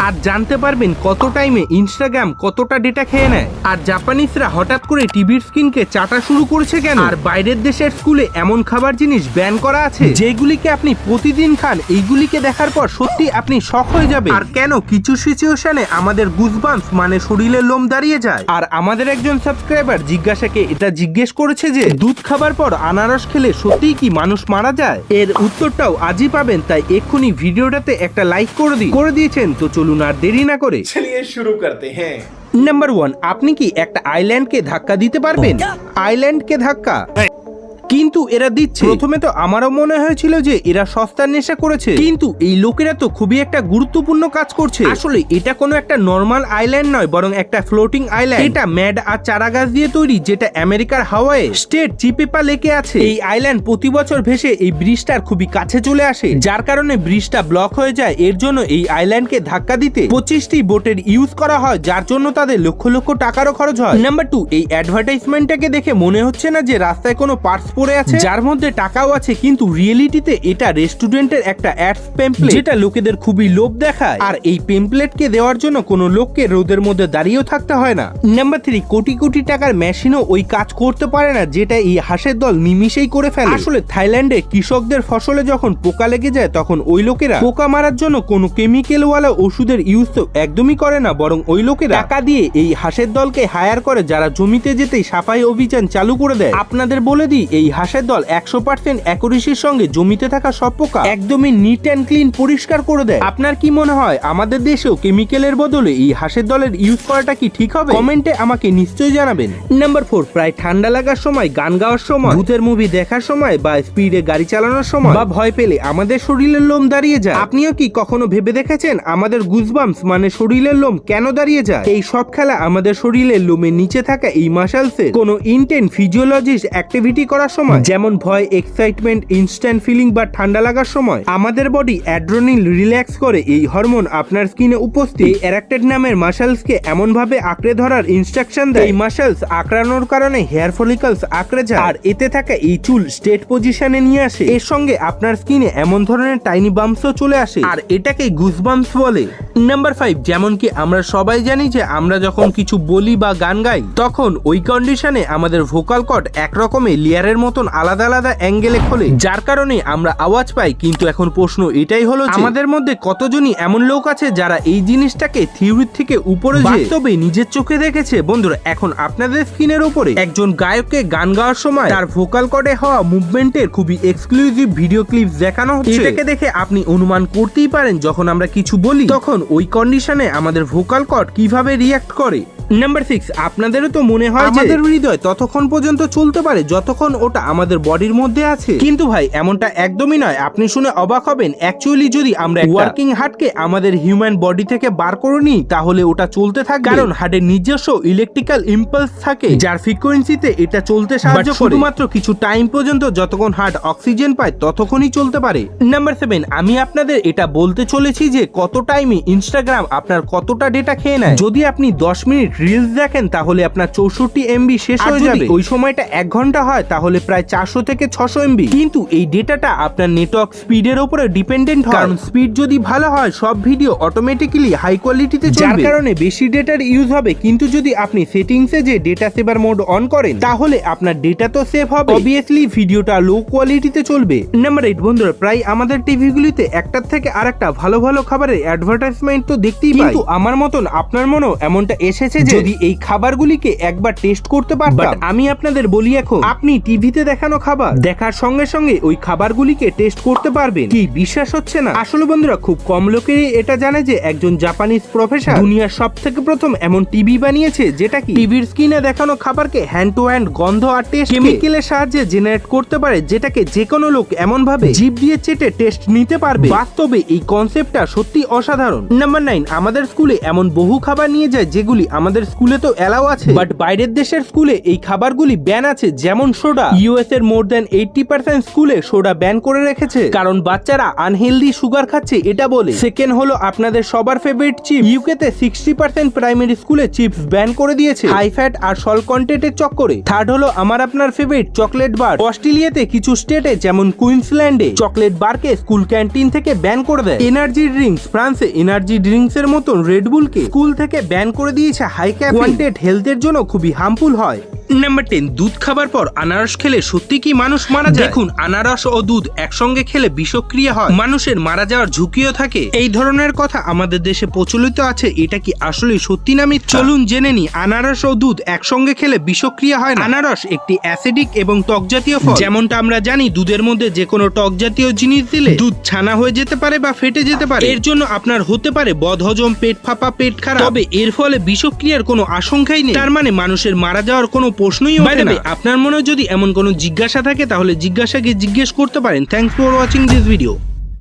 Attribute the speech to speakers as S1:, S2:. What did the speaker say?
S1: আর জানতে পারবেন কত টাইমে ইনস্টাগ্রাম কতটা ডেটা খেয়ে নেয়, আর জাপানিজরা হঠাৎ করে টিভির স্ক্রিনকে চাটা শুরু করেছে কেন, আর বাইরের দেশের স্কুলে এমন খাবার জিনিস ব্যান করা আছে যেগুলিকে আপনি প্রতিদিন খান, এইগুলিকে দেখার পর সত্যি আপনি শক হয়ে যাবে। আর কেন কিছু সিচুয়েশনে আমাদের গুজবাম্পস মানে শরীরের লোম দাঁড়িয়ে যায়। আর আমাদের একজন সাবস্ক্রাইবার জিজ্ঞাসাকে এটা জিজ্ঞেস করেছে যে দুধ খাবার পর আনারস খেলে সত্যিই কি মানুষ মারা যায়। এর উত্তরটাও আজই পাবেন, তাই এক্ষুনি ভিডিওটাতে একটা লাইক করে দিয়েছেন। তো চলুন আর দেরি না করে
S2: चलिए शुरू करते हैं।
S1: নাম্বার 1, আপনি কি একটা আইল্যান্ডকে ধাক্কা দিতে পারবেন? আইল্যান্ডকে ধাক্কা কিন্তু এরা দিচ্ছে। প্রথমে তো আমারও মনে হয়েছিল যে এরা সস্তার নেশা করেছে, কিন্তু এই লোকেরা তো খুবই একটা গুরুত্বপূর্ণ কাজ করছে। আসলে এটা কোনো একটা নর্মাল আইল্যান্ড নয়, বরং একটা ফ্লোটিং আইল্যান্ড। এটা ম্যাড আর চারা গাছ দিয়ে তৈরি, যেটা আমেরিকার হাওয়াই স্টেট চিপেপা লেকে আছে। এই আইল্যান্ড প্রতি বছর ভেসে এই ব্রিজটার খুবই কাছে চলে আসে, যার কারণে ব্রিজটা ব্লক হয়ে যায়। এর জন্য এই আইল্যান্ডকে ধাক্কা দিতে 25টি বোটের ইউজ করা হয়, যার জন্য তাদের লক্ষ লক্ষ টাকারও খরচ হয়। নাম্বার 2, এই অ্যাডভার্টাইজমেন্টটাকে দেখে মনে হচ্ছে না যে রাস্তায় কোনো পার্টস পড়ে আছে যার মধ্যে টাকাও আছে, কিন্তু রিয়েলিটিতে এটা রেস্টুরেন্টের একটা অ্যাডস পেমপ্লেট, যেটা লোকেদের খুবই লোভ দেখায়। আর এই পেমপ্লেটকে দেওয়ার জন্য কোনো লোককে রোদের মধ্যে দাঁড়িয়েও থাকতে হয় না। নাম্বার 3, কোটি কোটি টাকার মেশিনও ওই কাজ করতে পারে না, যেটা এই হাঁসের দল নিমিষেই করে ফেলে। আসলে থাইল্যান্ডে কৃষকদের ফসলে যখন পোকা লেগে যায়, তখন ওই লোকেরা পোকা মারার জন্য কোনো কেমিক্যালওয়ালা ওষুধের ইউজ তো একদমই করে না, বরং ওই লোকেরা টাকা দিয়ে এই হাঁসের দলকে হায়ার করে, যারা জমিতে যেতেই সাফাই অভিযান চালু করে দেয়। আপনাদের বলে দিই, এই হাঁসের দল 100% অ্যাকুরেসির সঙ্গে জমিতে থাকা সব পোকা একদমই নিট অ্যান্ড ক্লিন পরিষ্কার করে দেয়। আপনার কি মনে হয় আমাদের দেশেও কেমিক্যালের বদলে এই হাঁসের দলের ইউজ করাটা কি ঠিক হবে? কমেন্টে আমাকে নিশ্চয়ই জানাবেন। নাম্বার 4, প্রায় ঠান্ডা লাগার সময়, গান গাওয়ার সময়, ভূতের মুভি দেখার সময়, বা স্পিডে গাড়ি চালানোর সময়, বা ভয় পেলে আমাদের শরীরের লোম দাঁড়িয়ে যায়। আপনিও কি কখনো ভেবে দেখেছেন আমাদের গুজবাম্পস মানে শরীরের লোম কেন দাঁড়িয়ে যায়? এই সব খেলা আমাদের শরীরের লোমের নিচে থাকা এই মাসেলসের কোনো ইনটেন্স ফিজিওলজিস্ট অ্যাক্টিভিটি করার সময়, যেমন ভয়, এক্সাইটমেন্ট, ইনস্ট্যান্ট ফিলিং বা ঠান্ডা লাগার সময় আমাদের বডি অ্যাড্রেনালিন রিল্যাক্স করে। এই হরমোন আপনার স্কিনে উপস্থিত এরেক্টেড নামের মাসেলসকে এমন ভাবে আঁকড়ে ধরার ইনস্ট্রাকশন দেয়, এই মাসেলস আঁকড়ানোর কারণে হেয়ার ফলিকলস আঁকড়ে যায়, আর এতে থাকা এই চুল স্ট্রেট পজিশনে নিয়ে আসে। এর সঙ্গে আপনার স্কিনে এমন ধরনের টাইনি বাম্পসও চলে আসে, আর এটাকে গুজবাম্পস বলে। নাম্বার 5, যেমন কি আমরা সবাই জানি যে আমরা যখন কিছু বলি বা গান গাই, তখন ওই কন্ডিশনে আমাদের ভোকাল কর্ড একরকমের লেয়ারের মতন আলাদা আলাদা অ্যাঙ্গেলে খোলে, যার কারণে আমরা আওয়াজ পাই। কিন্তু এখন প্রশ্ন এটাই হলো, আমাদের মধ্যে কতজনই এমন লোক আছে যারা এই জিনিসটাকে থিওরির থেকে উপরে বাস্তবে নিজের চোখে দেখেছে? বন্ধুরা, এখন আপনাদের স্ক্রিনের উপরে একজন গায়ককে গান গাওয়ার সময় তার ভোকাল কর্ডে হওয়া মুভমেন্টের খুবই এক্সক্লুসিভ ভিডিও ক্লিপস দেখানো হচ্ছে। এটাকে দেখে আপনি অনুমান করতেই পারেন, যখন আমরা কিছু বলি তখন ওই কন্ডিশনে আমাদের ভোকাল কর্ড কিভাবে রিঅ্যাক্ট করে। নাম্বার 6, আপনাদেরও তো মনে হয় আমাদের হৃদয় ততক্ষণ পর্যন্ত চলতে পারে যতক্ষণ ওটা আমাদের বডির মধ্যে আছে, কিন্তু ভাই এমনটা একদমই নয়। আপনি শুনে অবাক হবেন, অ্যাকচুয়ালি যদি আমরা ওয়ার্কিং হার্টকে আমাদের হিউম্যান বডি থেকে বার করে নিই, তাহলে ওটা চলতে থাকে, কারণ হার্টের নিজস্ব ইলেকট্রিক্যাল ইম্পালস থাকে, যার ফ্রিকোয়েন্সিতে এটা চলতে সাহায্য করে। শুধুমাত্র কিছু টাইম পর্যন্ত, যতক্ষণ হার্ট অক্সিজেন পায় ততক্ষণই চলতে পারে। নাম্বার 7, আমি আপনাদের এটা বলতে চলেছি যে কত টাইমে ইনস্টাগ্রাম আপনার কতটা ডেটা খেয়ে নেয়। যদি আপনি 10 মিনিট রিলস দেখেন, তাহলে আপনার 64 MB শেষ হয়ে যাবে। ওই সময়টা 1 ঘন্টা হয়, তাহলে প্রায় 400 থেকে 600 MB। কিন্তু এই ডেটাটা আপনার নেটওয়ার্ক স্পিডের উপরে ডিপেন্ডেন্ট হয়, কারণ স্পিড যদি ভালো হয় সব ভিডিও অটোমেটিক্যালি হাই কোয়ালিটিতে চলবে, যার কারণে বেশি ডেটার ইউজ হবে। কিন্তু যদি আপনি সেটিংসে যে ডেটা সেভার মোড অন করেন, তাহলে আপনার ডেটা তো সেভ হবে, অবভিয়াসলি ভিডিওটা লো কোয়ালিটিতে চলবে। নাম্বার 8, বন্ধুরা, প্রায় আমাদের টিভিগুলিতে একটার থেকে আরেকটা ভালো ভালো খাবারের অ্যাডভার্টাইজমেন্ট তো দেখতেই পাই, কিন্তু আমার মতন আপনার মনেও এমনটা এসেছে যে যদি এই খাবারগুলিকে একবার টেস্ট করতে পারতাম। আমি আপনাদের বলি, এখন আপনি টিভিতে দেখানো খাবার দেখার সঙ্গে সঙ্গে ওই খাবারগুলিকে টেস্ট করতে পারবেন। কি বিশ্বাস হচ্ছে না? আসলে বন্ধুরা, খুব কম লোকেরই এটা জানে যে একজন জাপানিজ প্রফেসর দুনিয়ার সবথেকে প্রথম এমন টিভি বানিয়েছে, যেটা কি টিভির স্ক্রিনে দেখানো খাবারকে হ্যান্ড টু হ্যান্ড গন্ধ আর টেস্ট কেমিক্যালের সাহায্যে জেনারেট করতে পারে, যেটাকে যে কোনো লোক এমন ভাবে জিভ দিয়ে চেটে টেস্ট নিতে পারবে। বাস্তবে এই কনসেপ্টটা সত্যি অসাধারণ। নাম্বার 9, আমাদের স্কুলে এমন বহু খাবার নিয়ে যায় যেগুলি আমাদের আমাদের স্কুলে তো এলাও আছে, বাট বাইরের দেশের স্কুলে এই খাবারগুলি ব্যান আছে, যেমন সোডা। ইউএস এর মোর দ্যান 80% স্কুলে সোডা ব্যান করে রেখেছে, কারণ বাচ্চারা আনহেলদি সুগার খাচ্ছে এটা বলে। সেকেন্ড হলো আপনাদের সবার ফেভারিট চিপস। ইউকে তে 60% প্রাইমারি স্কুলে চিপস ব্যান করে দিয়েছে হাই ফ্যাট আর সল্ট কন্টেন্টের চক্করে। থার্ড হলো আমার আপনার ফেভারিট চকলেট বার। অস্ট্রেলিয়াতে কিছু স্টেটে যেমন কুইন্সল্যান্ডে চকলেট বারকে স্কুল ক্যান্টিন থেকে ব্যান করে দেয়। এনার্জি ড্রিঙ্কস, ফ্রান্সে এনার্জি ড্রিঙ্কস এর মতন রেডবুলকে স্কুল থেকে ব্যান করে দিয়েছে হাই ক্যাফেইন, হেলথের জন্য খুবই হার্মফুল হয়। নাম্বার 10, দুধ খাবার পর আনারস খেলে সত্যি কি মানুষ মারা যায়? দেখুন, আনারস ও দুধ একসঙ্গে খেলে বিষক্রিয়া হয়, মানুষের মারা যাওয়ার ঝুঁকিও থাকে। এই ধরনের কথা আমাদের দেশে প্রচলিত আছে, এটা কি আসলে সত্যি না মিথ্যা? চলুন জেনে নি আনারস ও দুধ একসঙ্গে খেলে বিষক্রিয়া হয় না। আনারস একটি অ্যাসিডিক এবং টক জাতীয় ফল। যেমনটা আমরা জানি দুধের মধ্যে যে কোনো টক জাতীয় জিনিস দিলে দুধ ছানা হয়ে যেতে পারে বা ফেটে যেতে পারে, এর জন্য আপনার হতে পারে বদহজম, পেট ফাঁপা, পেট খারাপ। তবে এর ফলে বিষক্রিয়ার কোনো আশঙ্কাই নেই, তার মানে মানুষের মারা যাওয়ার কোনো প্রশ্নই ওঠে না। আপনার মনে যদি এমন কোনো জিজ্ঞাসা থাকে তাহলে জিজ্ঞেস করতে পারেন। Thanks for watching this video.